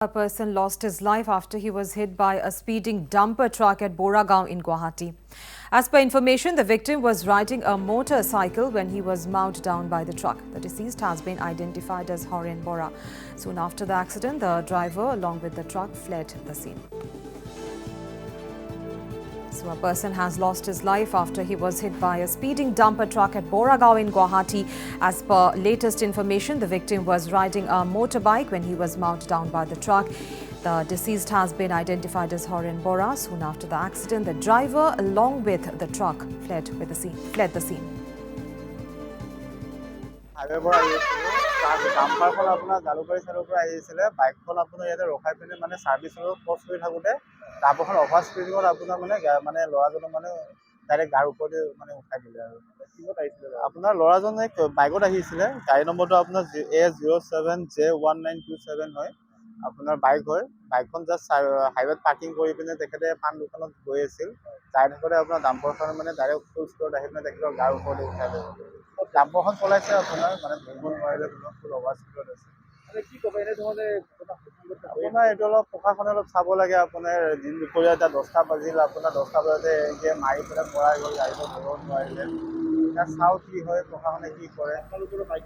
A person lost his life after he was hit by a speeding dumper truck at Boragaon in Guwahati. As per information, the victim was riding a motorcycle when he was mowed down by the truck. The deceased has been identified as Horen Bora. Soon after the accident, the driver along with the truck fled the scene. So a person has lost his life after he was hit by a speeding dumper truck at Boragaon in Guwahati. As per latest information, the victim was riding a motorbike when he was mowed down by the truck. The deceased has been identified as Horen Bora. Soon after the accident, the driver along with the truck fled the scene. Highway পৰা আহিছিলোঁ তাত ডাম্পাৰখন আপোনাৰ জালুকবাৰী চাইডৰ পৰা আহিছিলে বাইকখন আপোনাৰ ইয়াতে ৰখাই পিনে মানে ছাৰ্ভিচৰ পষ্ট কৰি থাকোঁতে ডাম্পাৰখন অভাৰ স্পীডিঙত আপোনাৰ মানে ল'ৰাজনক মানে ডাইৰেক্ট গাৰ ওপৰতে মানে উঠাই দিলে আৰু কিহত আহিছিলে আপোনাৰ ল'ৰাজনে বাইকত আহিছিলে গাড়ী নম্বৰটো আপোনাৰ A07J1927 হয় আপোনাৰ বাইক হয় বাইকখন জাষ্ট হাইৱেত পাৰ্কিং কৰি পিনে তেখেতে পাণ দোকানত গৈ আছিল যাই থাকোঁতে আপোনাৰ ডাম্পাৰখন মানে ডাইৰেক্ট ফুল স্পীডত আহি পিনে তেখেতৰ গাৰ ওপৰতে উঠাই দিলে ডাম্পাৰখন চলাইছে আপোনাৰ মানে ধৰিব নোৱাৰিলে ফুল অভাৰ স্পীডত আছে কি ক'ব এনে ধৰণে আপোনাৰ এইটো অলপ প্ৰশাসনে অলপ চাব লাগে আপোনাৰ দিন দুপৰীয়া এতিয়া 10টা বাজিল আপোনাৰ 10টা বজাতে এনেকৈ মাৰি পেলাই পৰাই গ'ল গাড়ীখন ধৰিব নোৱাৰিলে এতিয়া চাওঁ কি হয় প্ৰশাসনে কি কৰে আপোনালোকৰ বাইক